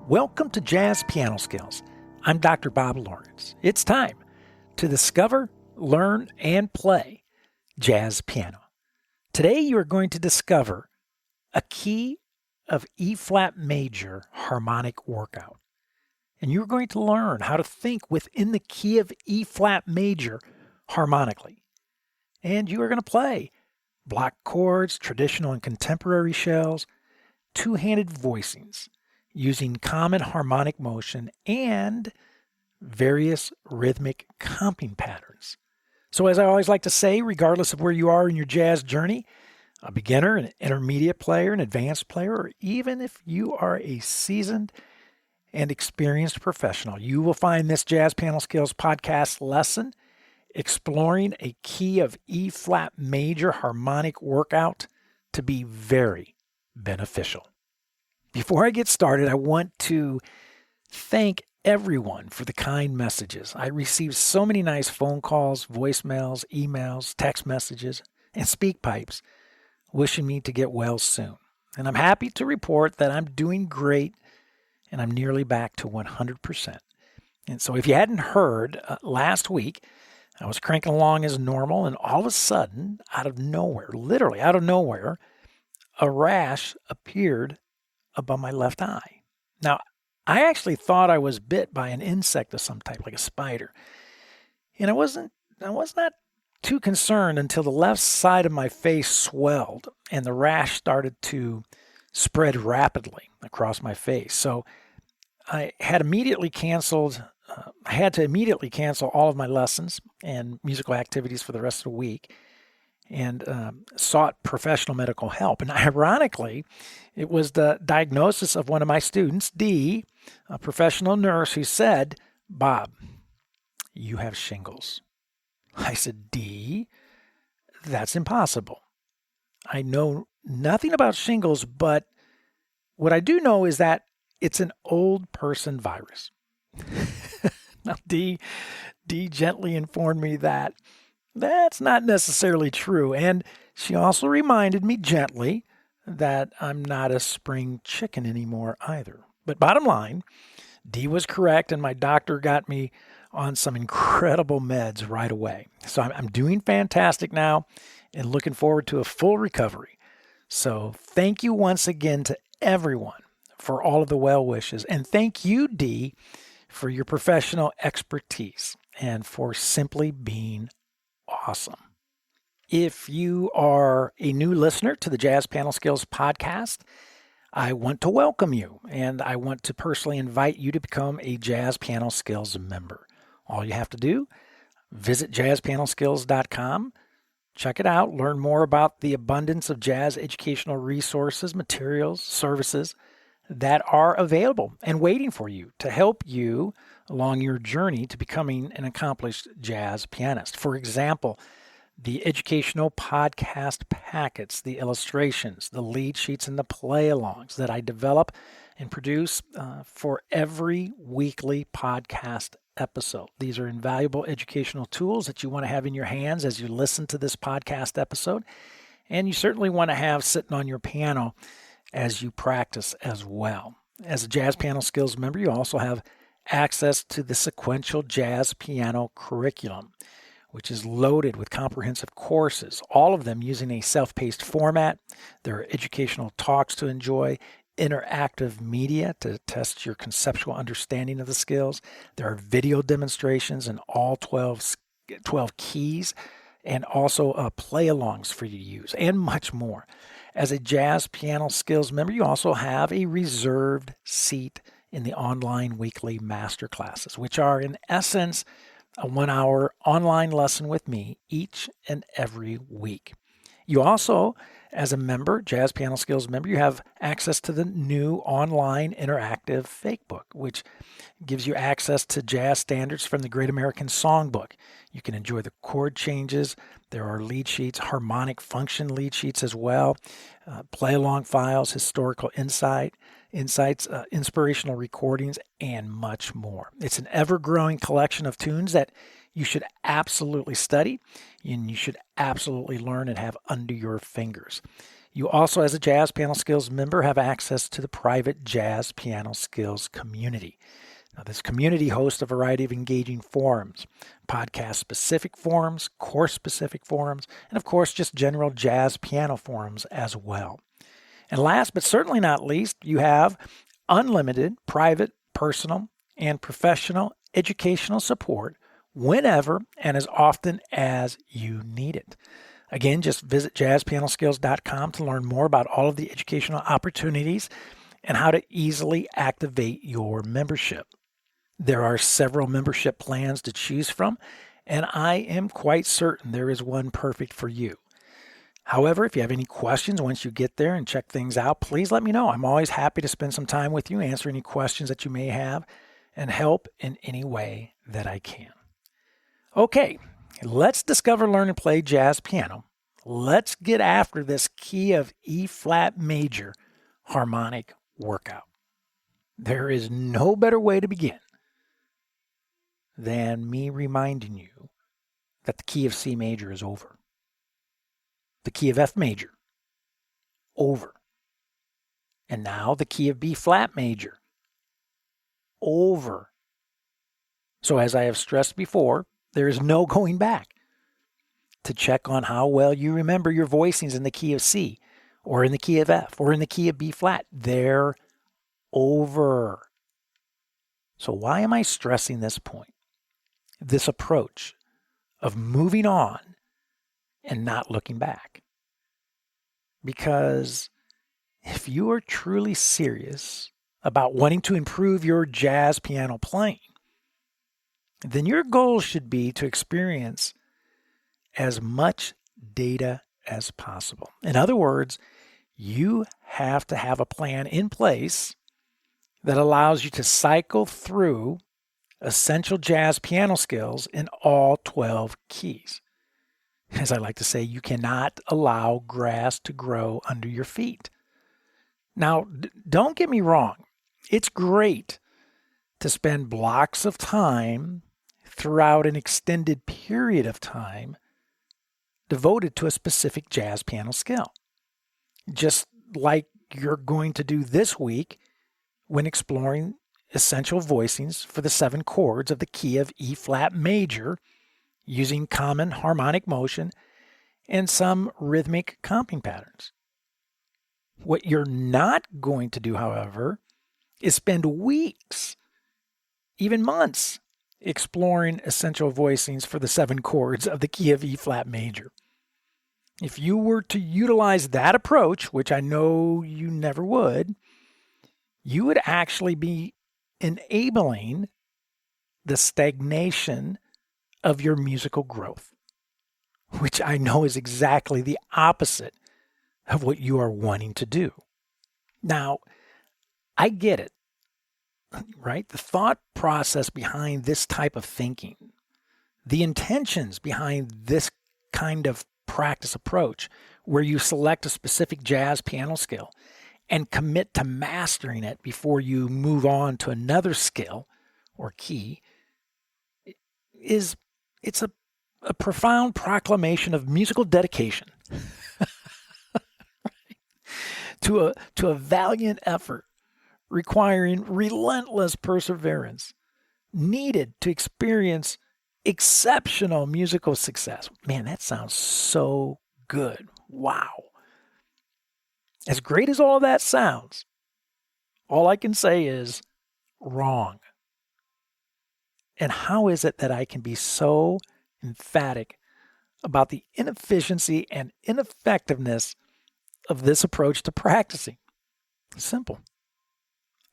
Welcome to Jazz Piano Skills. I'm Dr. Bob Lawrence. It's time to discover, learn, and play jazz piano. Today you are going to discover a key of E-flat major harmonic workout. And you're going to learn how to think within the key of E-flat major harmonically. And you are going to play block chords, traditional and contemporary shells, two-handed voicings, using common harmonic motion and various rhythmic comping patterns. So as I always like to say, regardless of where you are in your jazz journey, a beginner, an intermediate player, an advanced player, or even if you are a seasoned and experienced professional, you will find this Jazz Piano Skills podcast lesson exploring a key of E-flat major harmonic workout to be very beneficial. Before I get started, I want to thank everyone for the kind messages. I received so many nice phone calls, voicemails, emails, text messages, and speak pipes wishing me to get well soon. And I'm happy to report that I'm doing great and I'm nearly back to 100%. And so if you hadn't heard, last week I was cranking along as normal, and all of a sudden, out of nowhere, literally out of nowhere, a rash appeared above my left eye. Now, I actually thought I was bit by an insect of some type, like a spider. And I was not too concerned until the left side of my face swelled and the rash started to spread rapidly across my face. So I had to immediately cancel all of my lessons and musical activities for the rest of the week, and sought professional medical help. And ironically, it was the diagnosis of one of my students, Dee, a professional nurse, who said, "Bob, you have shingles." I said, "Dee, that's impossible. I know nothing about shingles, but what I do know is that it's an old person virus." Now, Dee gently informed me that that's not necessarily true. And she also reminded me gently that I'm not a spring chicken anymore either. But bottom line, Dee was correct, and my doctor got me on some incredible meds right away. So I'm doing fantastic now and looking forward to a full recovery. So thank you once again to everyone for all of the well wishes. And thank you, Dee, for your professional expertise and for simply being awesome. If you are a new listener to the Jazz Piano Skills podcast, I want to welcome you, and I want to personally invite you to become a Jazz Piano Skills member. All you have to do, visit JazzPianoSkills.com, check it out, learn more about the abundance of jazz educational resources, materials, services that are available and waiting for you to help you along your journey to becoming an accomplished jazz pianist. For example, the educational podcast packets, the illustrations, the lead sheets, and the play-alongs that I develop and produce for every weekly podcast episode. These are invaluable educational tools that you want to have in your hands as you listen to this podcast episode, and you certainly want to have sitting on your piano as you practice as well. As a Jazz Piano Skills member, you also have access to the sequential jazz piano curriculum, which is loaded with comprehensive courses, all of them using a self-paced format. There are educational talks to enjoy, interactive media to test your conceptual understanding of the skills. There are video demonstrations in all 12 keys, and also play-alongs for you to use, and much more. As a Jazz Piano Skills member, you also have a reserved seat in the online weekly masterclasses, which are in essence a 1-hour online lesson with me each and every week. You also, as a member, Jazz Piano Skills member, you have access to the new online interactive fakebook, which gives you access to jazz standards from the Great American Songbook. You can enjoy the chord changes. There are lead sheets, harmonic function lead sheets as well, play-along files, historical insights, inspirational recordings, and much more. It's an ever-growing collection of tunes that you should absolutely study and you should absolutely learn and have under your fingers. You also, as a Jazz Piano Skills member, have access to the private Jazz Piano Skills community. Now, this community hosts a variety of engaging forums, podcast-specific forums, course-specific forums, and of course, just general jazz piano forums as well. And last but certainly not least, you have unlimited private, personal, and professional educational support whenever and as often as you need it. Again, just visit jazzpianoskills.com to learn more about all of the educational opportunities and how to easily activate your membership. There are several membership plans to choose from, and I am quite certain there is one perfect for you. However, if you have any questions once you get there and check things out, please let me know. I'm always happy to spend some time with you, answer any questions that you may have, and help in any way that I can. Okay, let's discover, learn, and play jazz piano. Let's get after this key of E flat major harmonic workout. There is no better way to begin than me reminding you that the key of C major is over. The key of F major, over. And now the key of B flat major, over. So as I have stressed before, there is no going back. To check on how well you remember your voicings in the key of C, or in the key of F, or in the key of B flat, they're over. So why am I stressing this point? This approach of moving on and not looking back. Because if you are truly serious about wanting to improve your jazz piano playing, then your goal should be to experience as much data as possible. In other words, you have to have a plan in place that allows you to cycle through essential jazz piano skills in all 12 keys. As I like to say, you cannot allow grass to grow under your feet. Now, don't get me wrong. It's great to spend blocks of time throughout an extended period of time devoted to a specific jazz piano skill. Just like you're going to do this week when exploring essential voicings for the 7 chords of the key of E flat major using common harmonic motion and some rhythmic comping patterns. What you're not going to do, however, is spend weeks, even months, exploring essential voicings for the 7 chords of the key of E flat major. If you were to utilize that approach, which I know you never would, you would actually be enabling the stagnation of your musical growth, which I know is exactly the opposite of what you are wanting to do. Now, I get it, right? The thought process behind this type of thinking, the intentions behind this kind of practice approach, where you select a specific jazz piano skill and commit to mastering it before you move on to another skill or key, it's a profound proclamation of musical dedication to a valiant effort requiring relentless perseverance needed to experience exceptional musical success. Man, that sounds so good. Wow. As great as all of that sounds, all I can say is wrong. And how is it that I can be so emphatic about the inefficiency and ineffectiveness of this approach to practicing? Simple.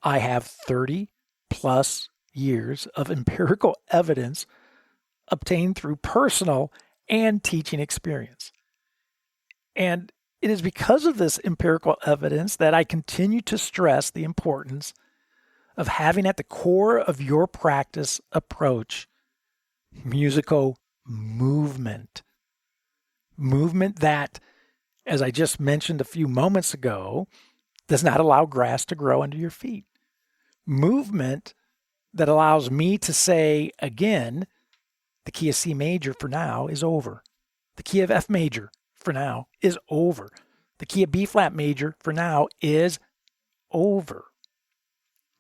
I have 30 plus years of empirical evidence obtained through personal and teaching experience. And it is because of this empirical evidence that I continue to stress the importance of having at the core of your practice approach musical movement. Movement that, as I just mentioned a few moments ago, does not allow grass to grow under your feet. Movement that allows me to say again, the key of C major for now is over. The key of F major for now is over. The key of B flat major for now is over.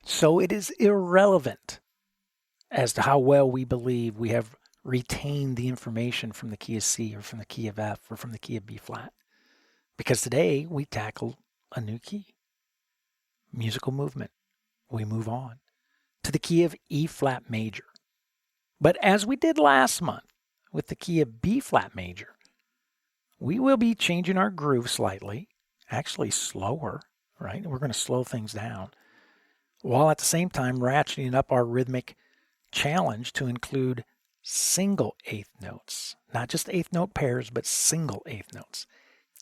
So it is irrelevant as to how well we believe we have retained the information from the key of C or from the key of F or from the key of B flat. Because today we tackle a new key, musical movement. We move on to the key of E flat major. But as we did last month with the key of B flat major, we will be changing our groove slightly, actually slower, right? We're going to slow things down, while at the same time ratcheting up our rhythmic challenge to include single eighth notes, not just eighth note pairs, but single eighth notes.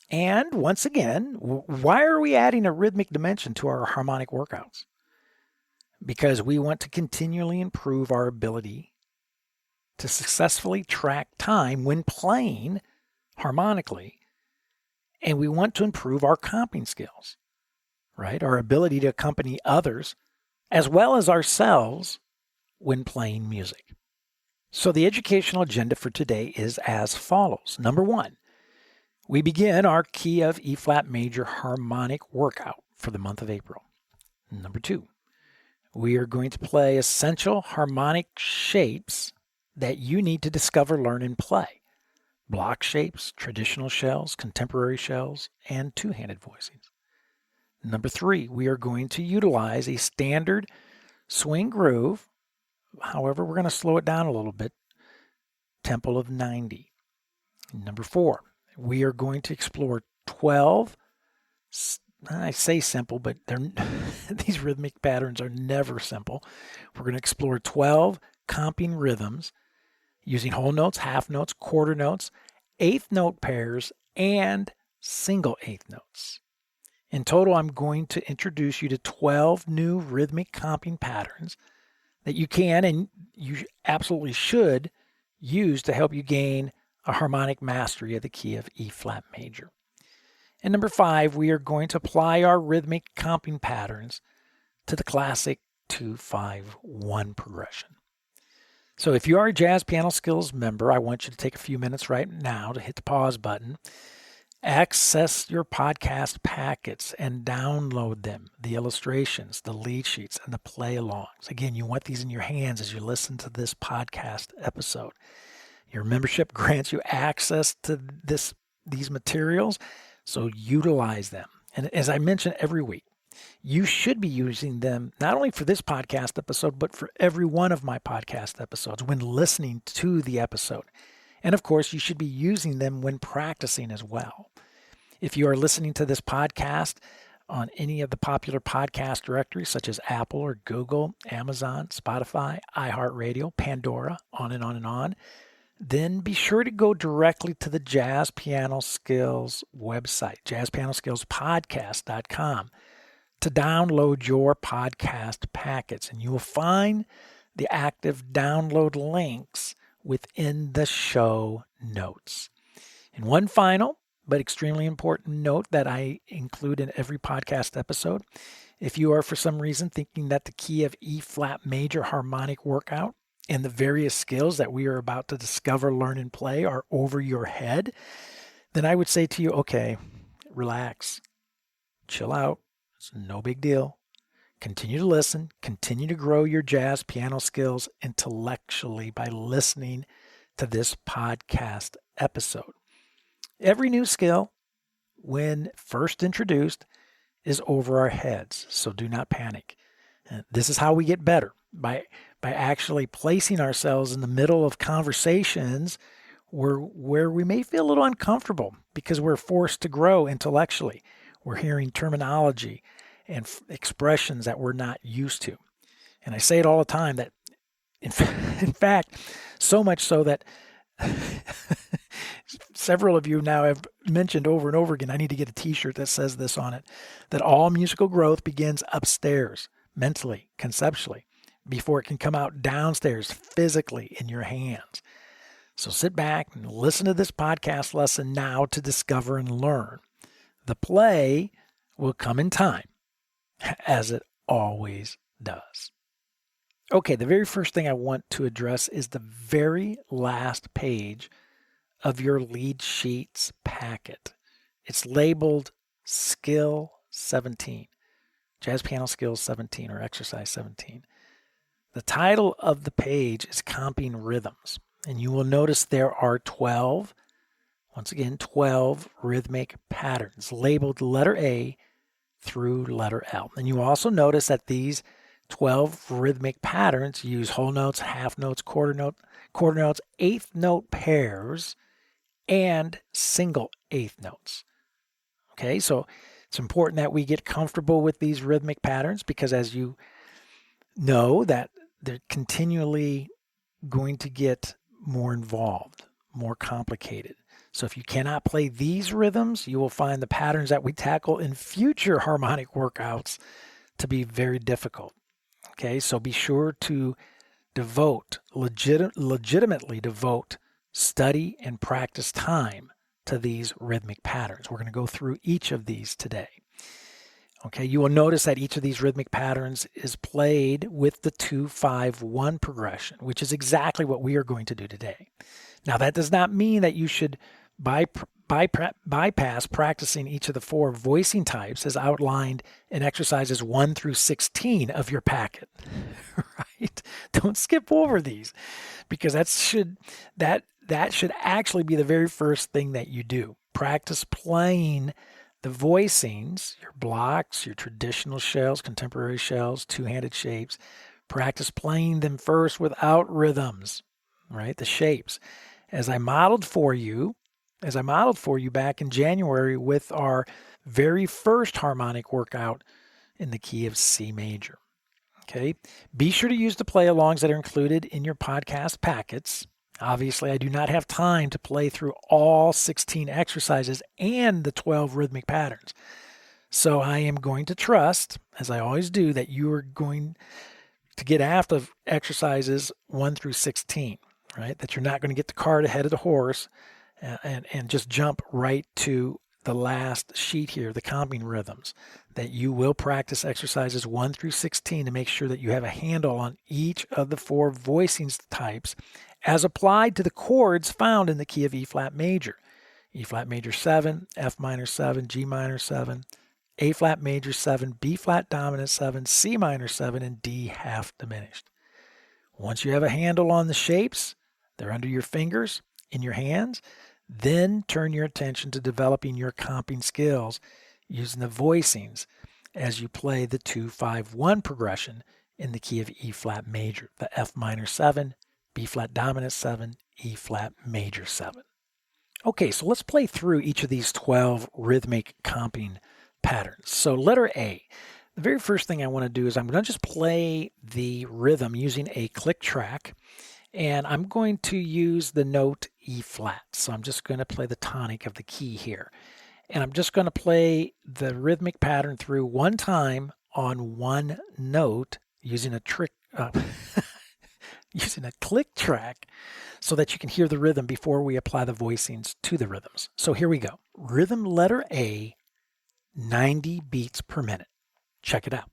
And once again, why are we adding a rhythmic dimension to our harmonic workouts? Because we want to continually improve our ability to successfully track time when playing harmonically, and we want to improve our comping skills, right? Our ability to accompany others as well as ourselves when playing music. So the educational agenda for today is as follows. Number one, we begin our key of E flat major harmonic workout for the month of April. Number two, we are going to play essential harmonic shapes that you need to discover, learn, and play. Block shapes, traditional shells, contemporary shells, and two-handed voicings. Number three, we are going to utilize a standard swing groove. However, we're going to slow it down a little bit, tempo of 90. Number four, we are going to explore 12, I say simple, but these rhythmic patterns are never simple. We're going to explore 12 comping rhythms using whole notes, half notes, quarter notes, eighth note pairs, and single eighth notes. In total, I'm going to introduce you to 12 new rhythmic comping patterns that you can and you absolutely should use to help you gain a harmonic mastery of the key of E flat major. And number five, we are going to apply our rhythmic comping patterns to the classic 2-5-1 progression. So if you are a JazzPianoSkills member, I want you to take a few minutes right now to hit the pause button, access your podcast packets and download them, the illustrations, the lead sheets, and the play-alongs. Again, you want these in your hands as you listen to this podcast episode. Your membership grants you access to these materials, so utilize them. And as I mention every week, you should be using them not only for this podcast episode, but for every one of my podcast episodes when listening to the episode. And of course, you should be using them when practicing as well. If you are listening to this podcast on any of the popular podcast directories, such as Apple or Google, Amazon, Spotify, iHeartRadio, Pandora, on and on and on, then be sure to go directly to the JazzPianoSkills website, JazzPianoSkillsPodcast.com, to download your podcast packets. And you will find the active download links within the show notes. And one final but extremely important note that I include in every podcast episode: if you are for some reason thinking that the key of E flat major harmonic workout and the various skills that we are about to discover, learn, and play are over your head, then I would say to you, okay, relax, chill out. It's no big deal. Continue to listen. Continue to grow your jazz piano skills intellectually by listening to this podcast episode. Every new skill, when first introduced, is over our heads, so do not panic. This is how we get better, by actually placing ourselves in the middle of conversations where we may feel a little uncomfortable because we're forced to grow intellectually. We're hearing terminology and expressions that we're not used to. And I say it all the time that, in fact, so much so that several of you now have mentioned over and over again, I need to get a t-shirt that says this on it, that all musical growth begins upstairs, mentally, conceptually, before it can come out downstairs, physically in your hands. So sit back and listen to this podcast lesson now to discover and learn. The play will come in time, as it always does. Okay, the very first thing I want to address is the very last page of your lead sheets packet. It's labeled Skill 17. Jazz Piano Skills 17 or Exercise 17. The title of the page is Comping Rhythms, and you will notice there are 12, once again, 12 rhythmic patterns labeled letter A through letter L. And you also notice that these 12 rhythmic patterns use whole notes, half notes, quarter notes, eighth note pairs, and single eighth notes. Okay, so it's important that we get comfortable with these rhythmic patterns because as you know that they're continually going to get more involved, more complicated. So if you cannot play these rhythms, you will find the patterns that we tackle in future harmonic workouts to be very difficult. Okay, so be sure to legitimately devote study and practice time to these rhythmic patterns. We're going to go through each of these today. Okay, you will notice that each of these rhythmic patterns is played with the 2-5-1 progression, which is exactly what we are going to do today. Now, that does not mean that you should bypass practicing each of the 4 voicing types as outlined in exercises 1 through 16 of your packet. Right? Don't skip over these because that should actually be the very first thing that you do. Practice playing the voicings, your blocks, your traditional shells, contemporary shells, two-handed shapes. Practice playing them first without rhythms, right? The shapes. As I modeled for you back in January with our very first harmonic workout in the key of C major. Okay. Be sure to use the play-alongs that are included in your podcast packets. Obviously, I do not have time to play through all 16 exercises and the 12 rhythmic patterns. So I am going to trust, as I always do, that you are going to get after exercises 1 through 16, right? That you're not going to get the cart ahead of the horse and just jump right to the last sheet here, the comping rhythms, that you will practice exercises 1 through 16 to make sure that you have a handle on each of the 4 voicings types as applied to the chords found in the key of E flat major. E flat major 7, F minor 7, G minor 7, A flat major 7, B flat dominant 7, C minor 7, and D half diminished. Once you have a handle on the shapes, they're under your fingers, in your hands, then turn your attention to developing your comping skills using the voicings as you play the 2-5-1 progression in the key of E flat major, the F minor 7, B flat dominant 7, E flat major 7. Okay, so let's play through each of these 12 rhythmic comping patterns. So letter A, the very first thing I want to do is I'm going to just play the rhythm using a click track, and I'm going to use the note E flat. So I'm just going to play the tonic of the key here. And I'm just going to play the rhythmic pattern through one time on one note using a using a click track so that you can hear the rhythm before we apply the voicings to the rhythms. So here we go. Rhythm letter A, 90 beats per minute. Check it out.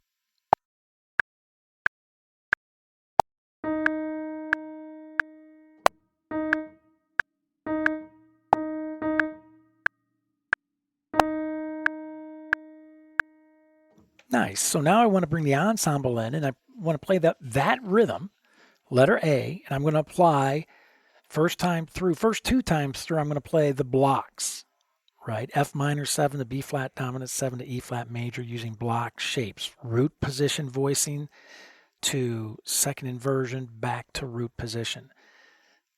Nice. So now I want to bring the ensemble in and I want to play that rhythm, letter A, and I'm going to apply first 2 times through, I'm going to play the blocks, right? F minor 7 to B flat dominant 7 to E flat major using block shapes. Root position voicing to second inversion back to root position.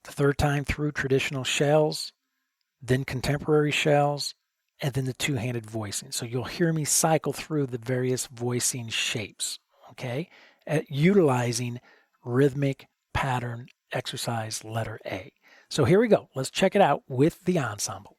The third time through traditional shells, then contemporary shells, and then the two-handed voicing. So you'll hear me cycle through the various voicing shapes, okay? Utilizing rhythmic pattern exercise letter A. So here we go. Let's check it out with the ensemble.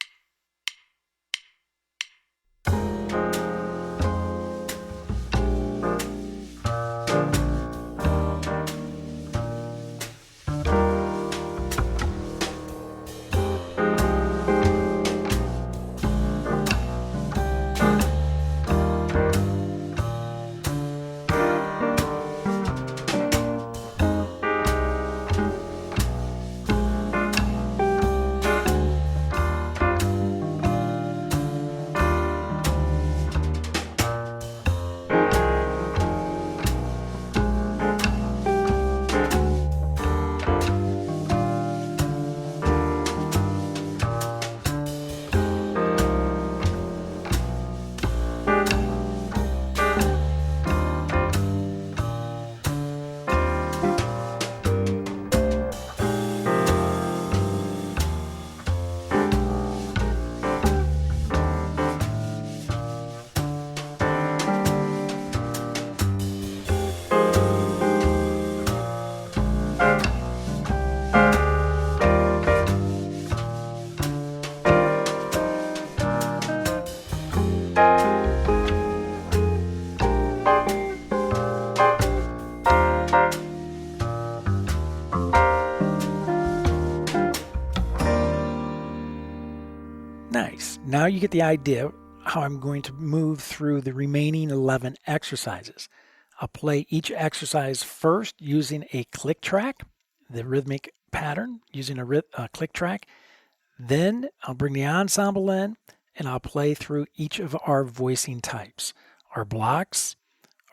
now you get the idea how I'm going to move through the remaining 11 exercises. I'll play each exercise first using a click track, the rhythmic pattern using a click track. Then I'll bring the ensemble in and I'll play through each of our voicing types, our blocks,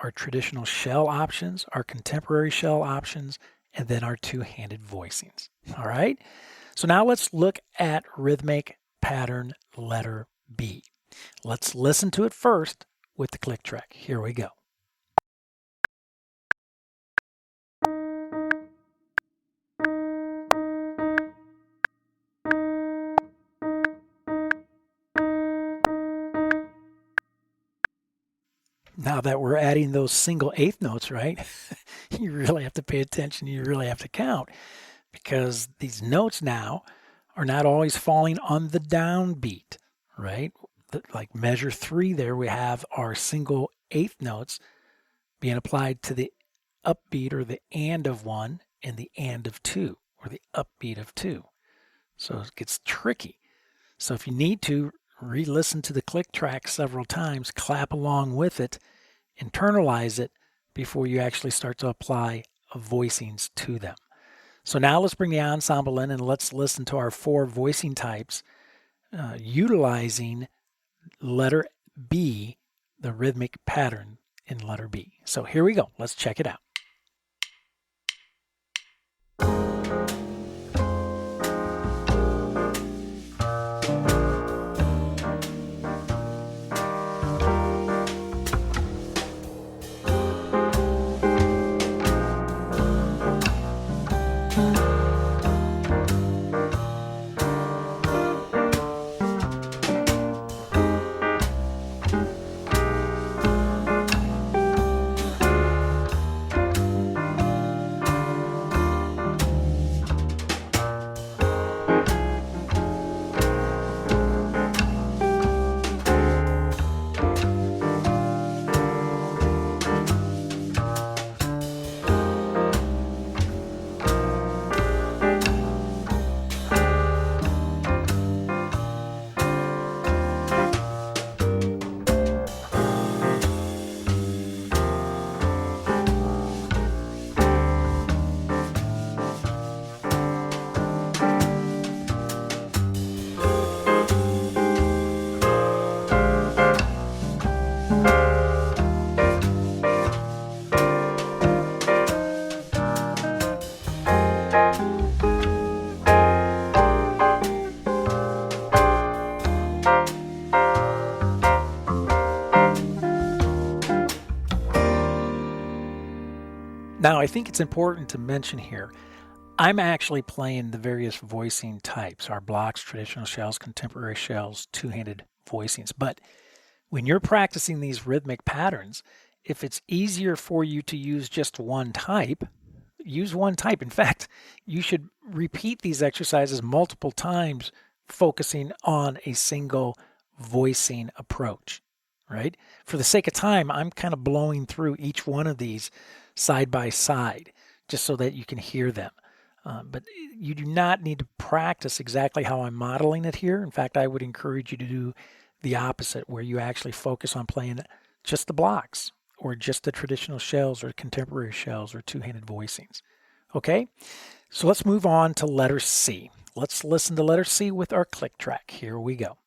our traditional shell options, our contemporary shell options, and then our two-handed voicings. All right? So now let's look at rhythmic pattern letter B. Let's listen to it first with the click track. Here we go. Now that we're adding those single eighth notes, right, you really have to pay attention. You really have to count because these notes now are not always falling on the downbeat, right? Like measure 3 there, we have our single eighth notes being applied to the upbeat or the and of 1 and the and of 2 or the upbeat of 2. So it gets tricky. So if you need to, re-listen to the click track several times, clap along with it, internalize it before you actually start to apply voicings to them. So now let's bring the ensemble in and let's listen to our 4 voicing types utilizing letter B, the rhythmic pattern in letter B. So here we go. Let's check it out. Now, I think it's important to mention here, I'm actually playing the various voicing types, our blocks, traditional shells, contemporary shells, two-handed voicings. But when you're practicing these rhythmic patterns, if it's easier for you to use just one type, use one type. In fact, you should repeat these exercises multiple times, focusing on a single voicing approach, right? For the sake of time, I'm kind of blowing through each one of these side by side, just so that you can hear them. But you do not need to practice exactly how I'm modeling it here. In fact, I would encourage you to do the opposite, where you actually focus on playing just the blocks or just the traditional shells or contemporary shells or two-handed voicings. Okay, so let's move on to letter C. Let's listen to letter C with our click track. Here we go.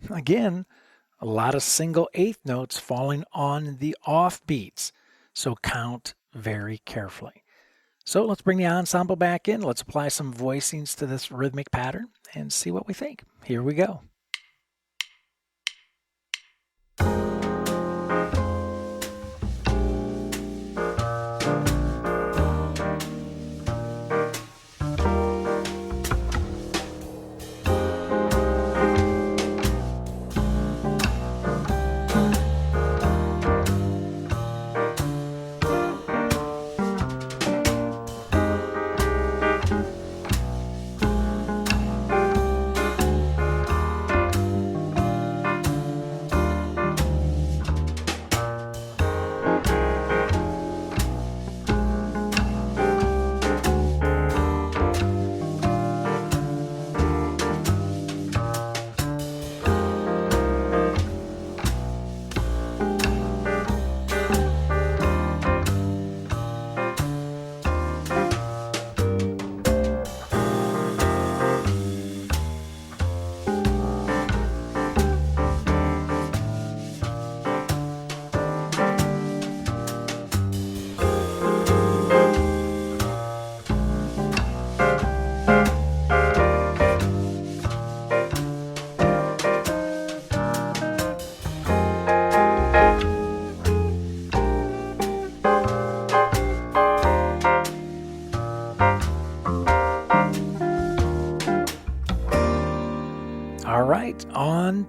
Again, a lot of single eighth notes falling on the off beats, so count very carefully. So let's bring the ensemble back in. Let's apply some voicings to this rhythmic pattern and see what we think. Here we go.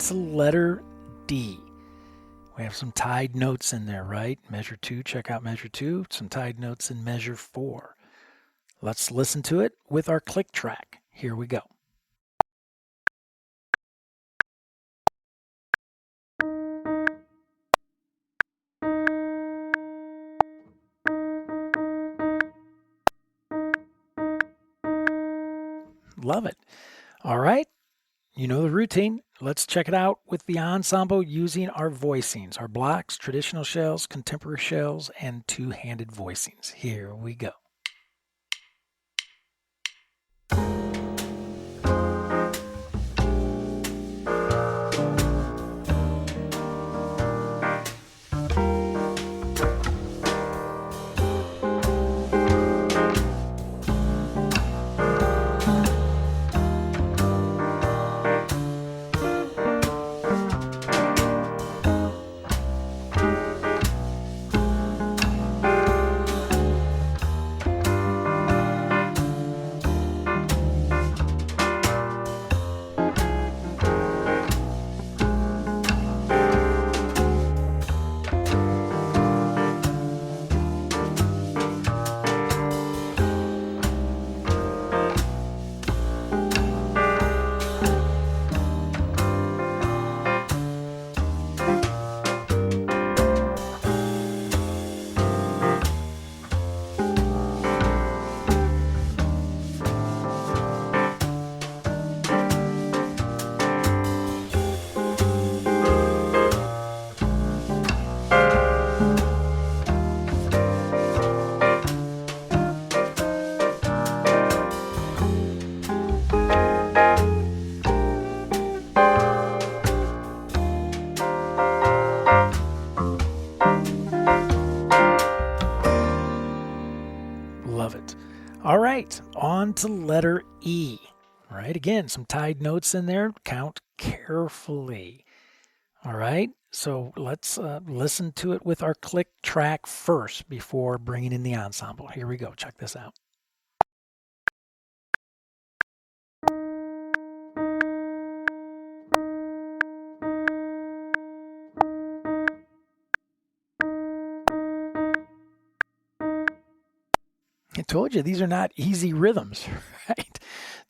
to letter D. We have some tied notes in there, right? Measure 2, check out measure 2. Some tied notes in measure 4. Let's listen to it with our click track. Here we go. Love it. All right. You know the routine. Let's check it out with the ensemble using our voicings, our blocks, traditional shells, contemporary shells, and two-handed voicings. Here we go. Love it. All right, on to letter E. All right, again, some tied notes in there. Count carefully. All right, so let's listen to it with our click track first before bringing in the ensemble. Here we go. Check this out. I told you these are not easy rhythms, right?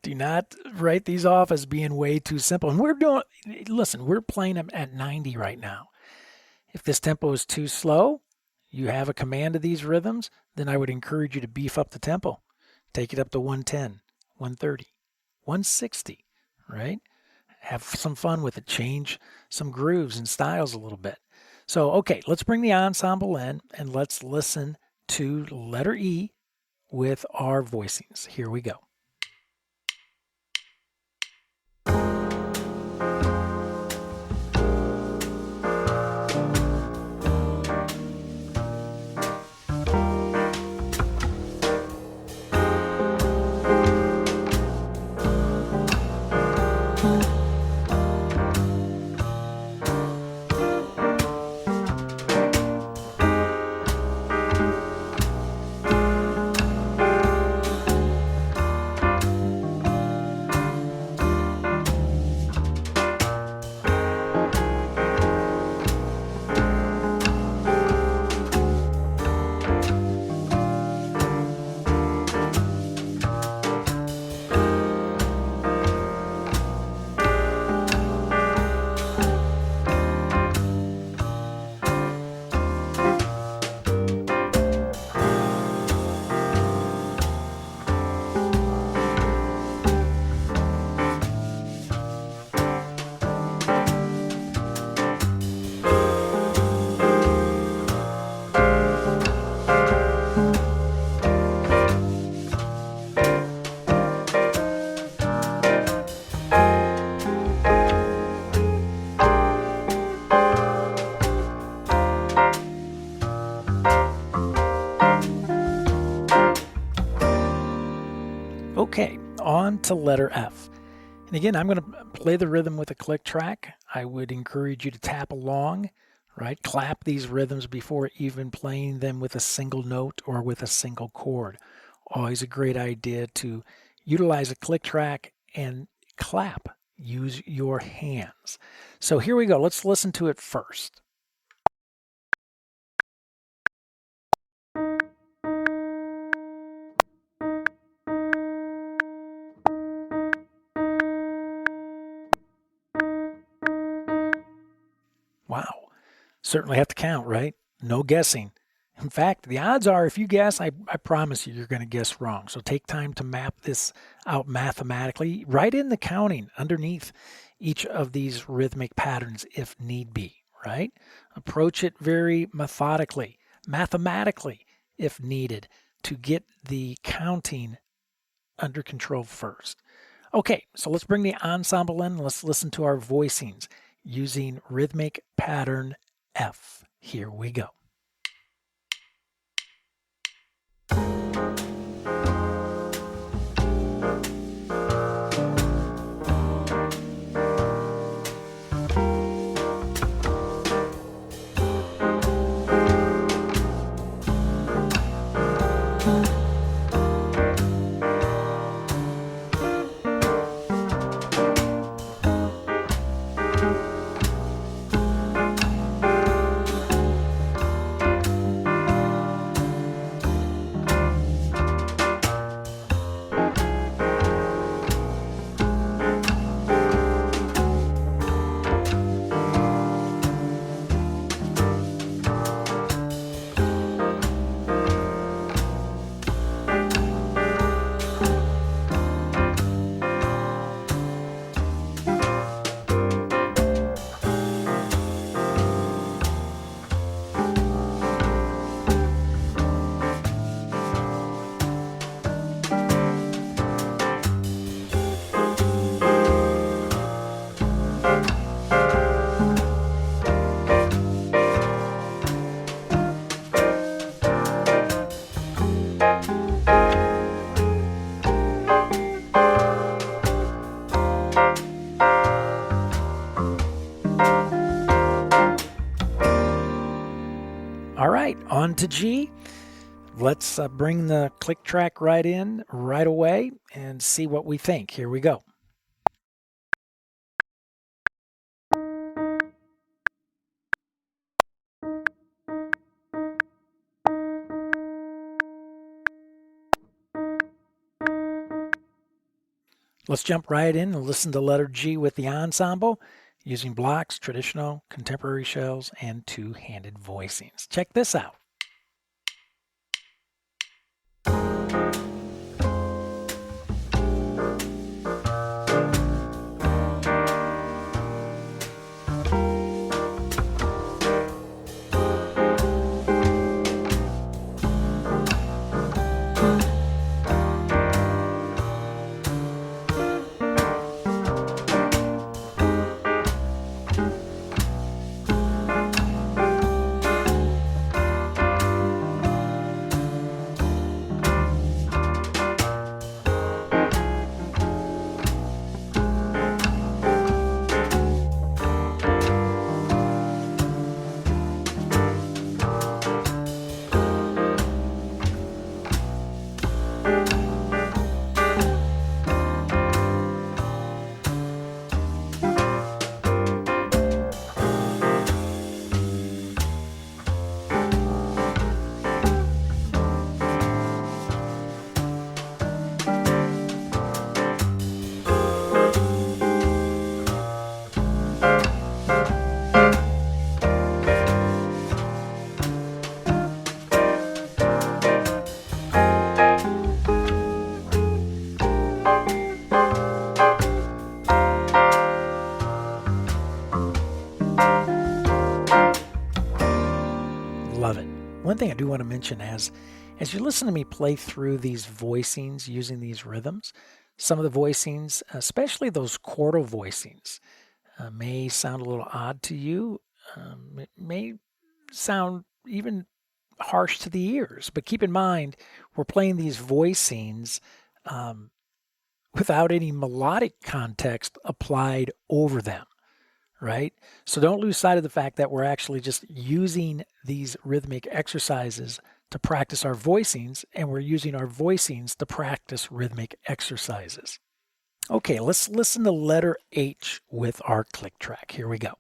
Do not write these off as being way too simple. And listen, we're playing them at 90 right now. If this tempo is too slow, you have a command of these rhythms, then I would encourage you to beef up the tempo. Take it up to 110, 130, 160, right? Have some fun with it. Change some grooves and styles a little bit. So, okay, let's bring the ensemble in and let's listen to letter E with our voicings. Here we go. Okay, on to letter F. And again, I'm going to play the rhythm with a click track. I would encourage you to tap along, right? Clap these rhythms before even playing them with a single note or with a single chord. Always a great idea to utilize a click track and clap. use your hands. So here we go. Let's listen to it first. Wow. Certainly have to count, right? No guessing. In fact, the odds are if you guess, I promise you're going to guess wrong. So take time to map this out mathematically. Write in the counting underneath each of these rhythmic patterns if need be, right? Approach it very methodically, mathematically if needed to get the counting under control first. Okay, so let's bring the ensemble in. Let's listen to our voicings using rhythmic pattern F. Here we go. All right, on to G. Let's bring the click track right in right away and see what we think. Here we go. Let's jump right in and listen to letter G with the ensemble using blocks, traditional, contemporary shells, and two-handed voicings. Check this out. Love it. One thing I do want to mention as you listen to me play through these voicings using these rhythms, some of the voicings, especially those chordal voicings, may sound a little odd to you. It may sound even harsh to the ears, but keep in mind we're playing these voicings without any melodic context applied over them. Right? So don't lose sight of the fact that we're actually just using these rhythmic exercises to practice our voicings, and we're using our voicings to practice rhythmic exercises. Okay, let's listen to letter H with our click track. Here we go.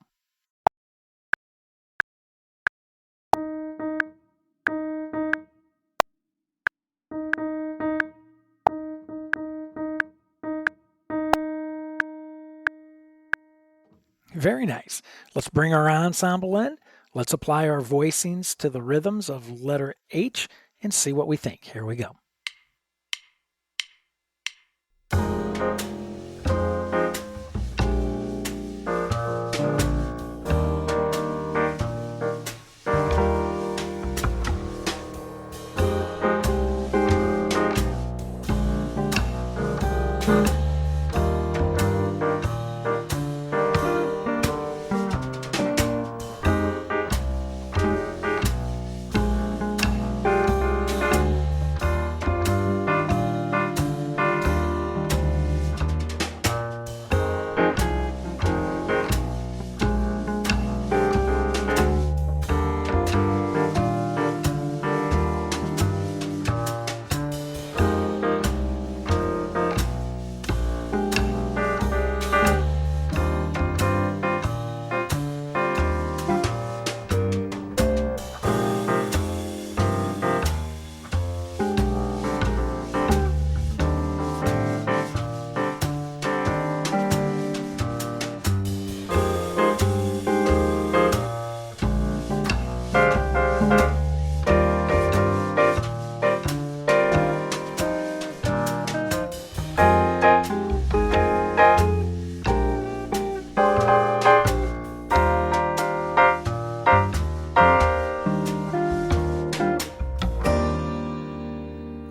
Very nice. Let's bring our ensemble in. Let's apply our voicings to the rhythms of letter H and see what we think. Here we go.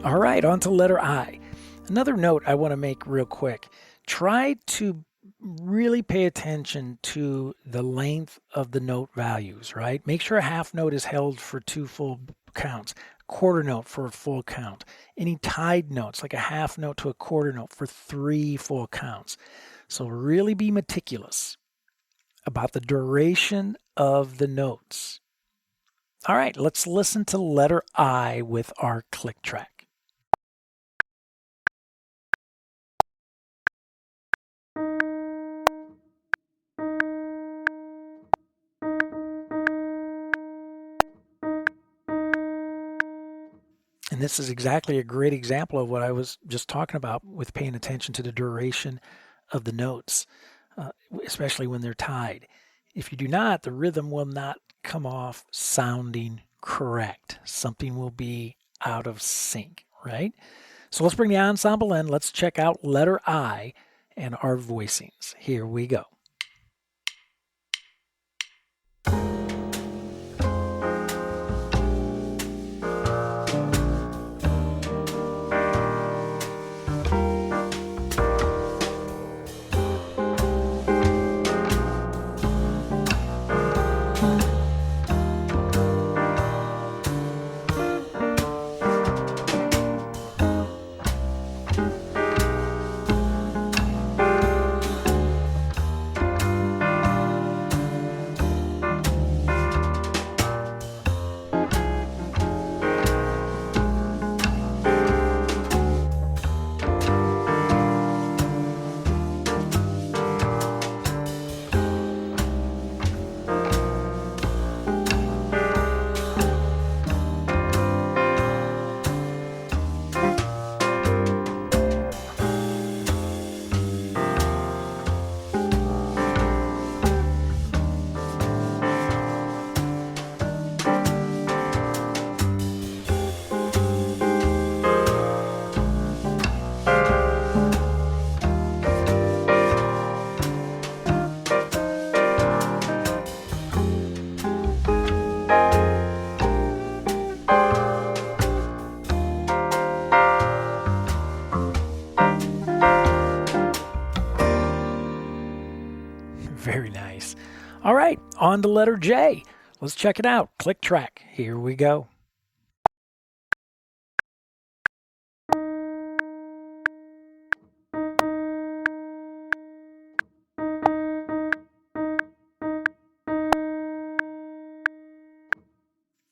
All right, on to letter I. Another note I want to make real quick. Try to really pay attention to the length of the note values, right? Make sure a half note is held for 2 full counts, quarter note for a full count. Any tied notes, like a half note to a quarter note, for 3 full counts. So really be meticulous about the duration of the notes. All right, let's listen to letter I with our click track. And this is exactly a great example of what I was just talking about with paying attention to the duration of the notes, especially when they're tied. If you do not, the rhythm will not come off sounding correct. Something will be out of sync, right? So let's bring the ensemble in. Let's check out letter I and our voicings. Here we go. Very nice. All right, on to letter J. Let's check it out. Click track. Here we go.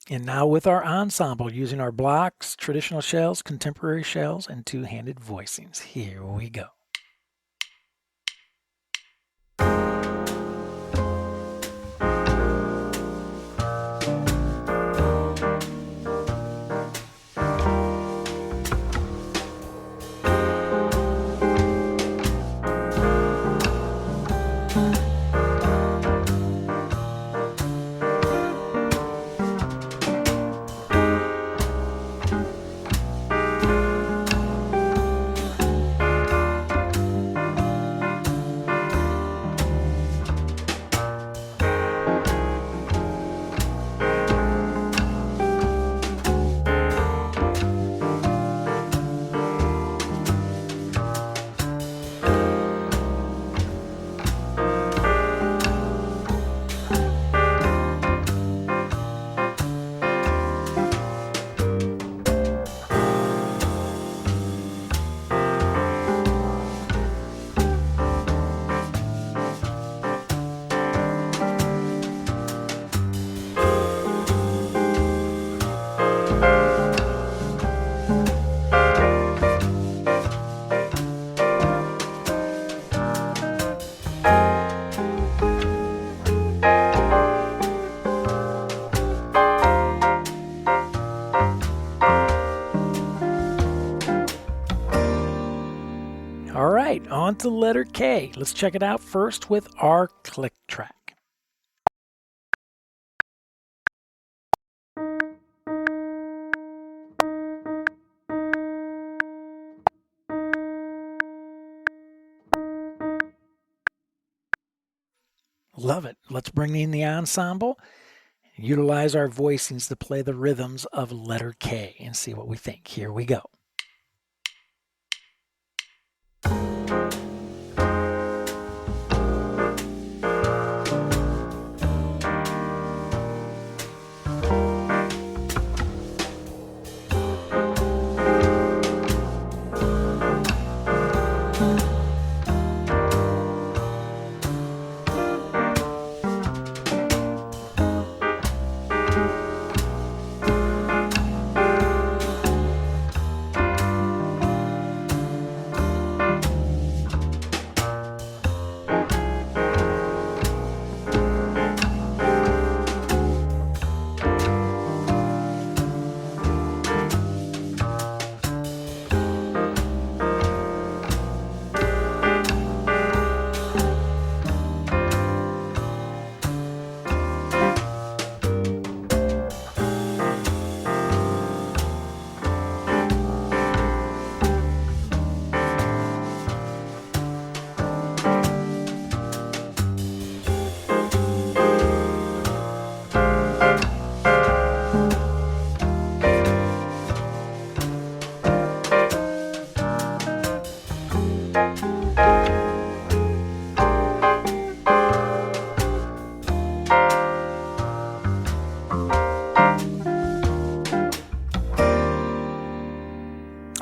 And now with our ensemble, using our blocks, traditional shells, contemporary shells, and two-handed voicings. Here we go. on to letter K. Let's check it out first with our click track. Love it. Let's bring in the ensemble and utilize our voicings to play the rhythms of letter K and see what we think. Here we go.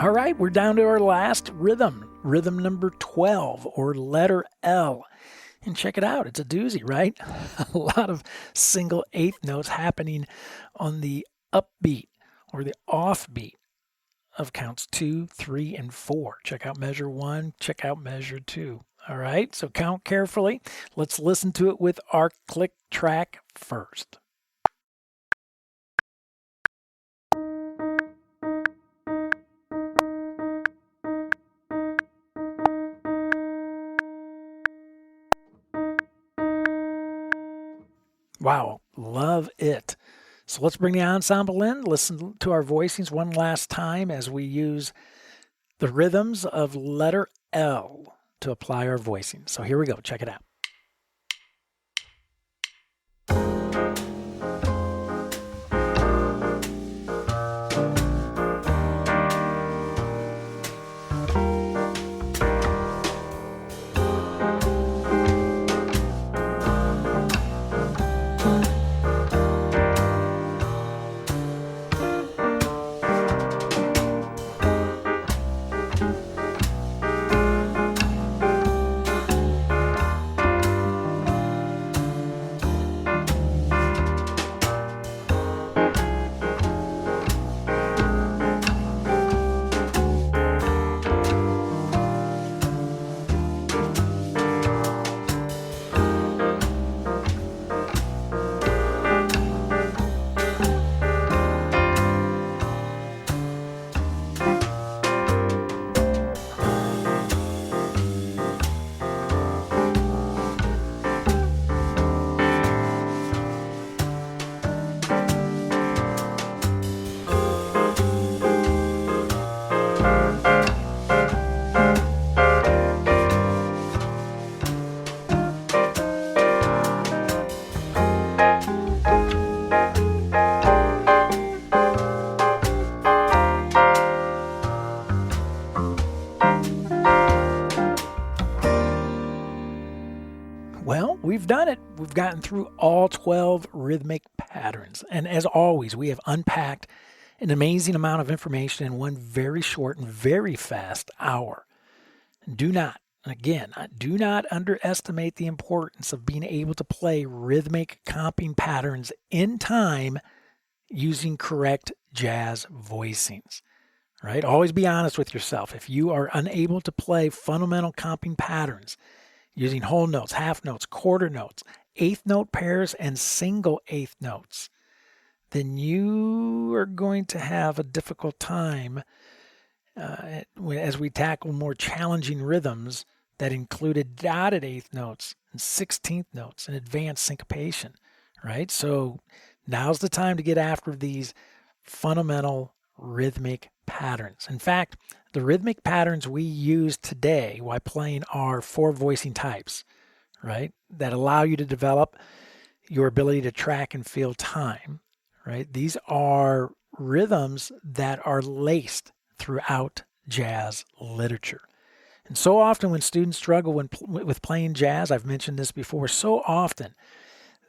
All right, we're down to our last rhythm, rhythm number 12, or letter L. And check it out, it's a doozy, right? A lot of single eighth notes happening on the upbeat or the offbeat of counts 2, 3, and 4. Check out measure 1, check out measure 2. All right, so count carefully. Let's listen to it with our click track first. Wow, love it. So let's bring the ensemble in, listen to our voicings one last time as we use the rhythms of letter L to apply our voicing. So here we go, check it out. Well, we've done it. We've gotten through all 12 rhythmic patterns. And as always, we have unpacked an amazing amount of information in one very short and very fast hour. Do not underestimate the importance of being able to play rhythmic comping patterns in time using correct jazz voicings. Right? Always be honest with yourself. If you are unable to play fundamental comping patterns using whole notes, half notes, quarter notes, eighth note pairs, and single eighth notes, then you are going to have a difficult time as we tackle more challenging rhythms that included dotted eighth notes and 16th notes and advanced syncopation, right? So now's the time to get after these fundamental rhythmic patterns. In fact, the rhythmic patterns we use today while playing are 4 voicing types, right? That allow you to develop your ability to track and feel time, right? These are rhythms that are laced throughout jazz literature. And so often when students struggle with playing jazz, I've mentioned this before, so often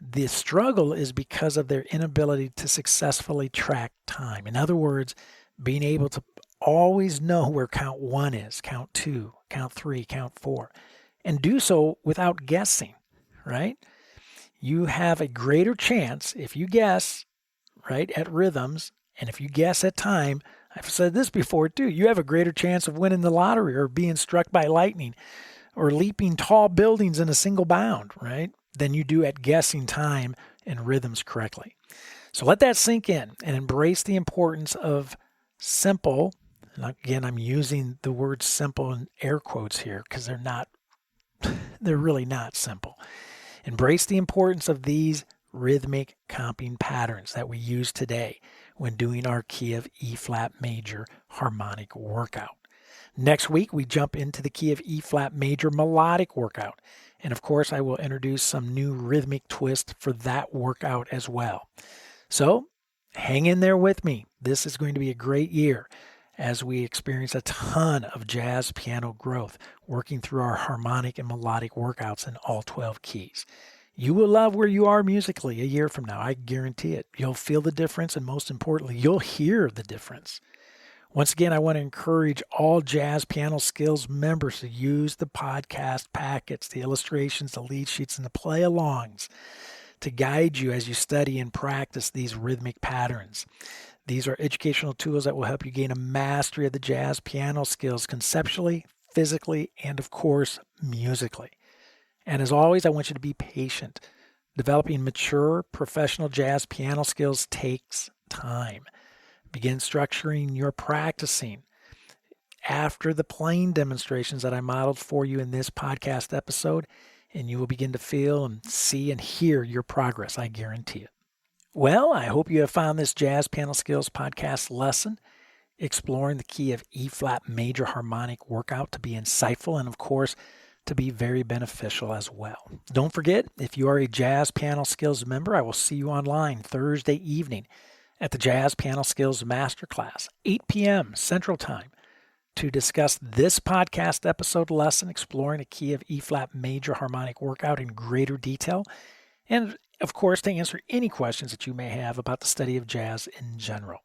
the struggle is because of their inability to successfully track time. In other words, being able to always know where count 1 is, count 2, count 3, count 4, and do so without guessing, right? You have a greater chance if you guess, right, at rhythms, and if you guess at time. I've said this before too, you have a greater chance of winning the lottery or being struck by lightning or leaping tall buildings in a single bound, right, than you do at guessing time and rhythms correctly. So let that sink in and embrace the importance of simple. And again, I'm using the word simple in air quotes here because they're really not simple. Embrace the importance of these rhythmic comping patterns that we use today when doing our key of E-flat major harmonic workout. Next week, we jump into the key of E-flat major melodic workout. And of course, I will introduce some new rhythmic twist for that workout as well. So hang in there with me. This is going to be a great year as we experience a ton of jazz piano growth, working through our harmonic and melodic workouts in all 12 keys. You will love where you are musically a year from now. I guarantee it. You'll feel the difference, and most importantly, you'll hear the difference. Once again, I want to encourage all Jazz Piano Skills members to use the podcast packets, the illustrations, the lead sheets, and the play-alongs to guide you as you study and practice these rhythmic patterns. These are educational tools that will help you gain a mastery of the jazz piano skills conceptually, physically, and of course, musically. And as always, I want you to be patient. Developing mature, professional jazz piano skills takes time. Begin structuring your practicing after the playing demonstrations that I modeled for you in this podcast episode, and you will begin to feel and see and hear your progress, I guarantee it. Well, I hope you have found this Jazz Piano Skills podcast lesson exploring the key of E-flat major harmonic workout to be insightful and, of course, to be very beneficial as well. Don't forget, if you are a Jazz Piano Skills member, I will see you online Thursday evening at the Jazz Piano Skills Masterclass, 8 p.m. Central Time, to discuss this podcast episode lesson exploring a key of E-flat major harmonic workout in greater detail, and of course to answer any questions that you may have about the study of jazz in general.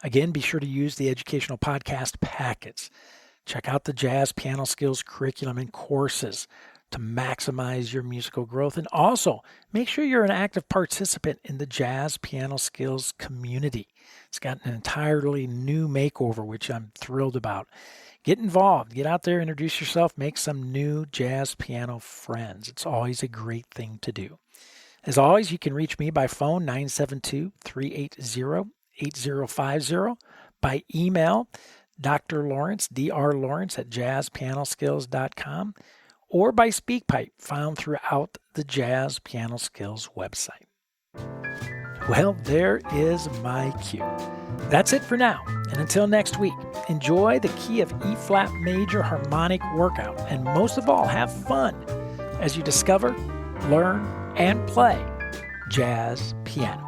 Again, be sure to use the educational podcast packets. Check out the Jazz Piano Skills curriculum and courses to maximize your musical growth. And also, make sure you're an active participant in the Jazz Piano Skills community. It's got an entirely new makeover, which I'm thrilled about. Get involved. Get out there, introduce yourself, make some new jazz piano friends. It's always a great thing to do. As always, you can reach me by phone, 972-380-8050, by email, Dr. Lawrence, Dr. Lawrence at JazzPianoSkills.com, or by SpeakPipe, found throughout the Jazz Piano Skills website. Well, there is my cue. That's it for now. And until next week, enjoy the key of E-flat major harmonic workout. And most of all, have fun as you discover, learn, and play jazz piano.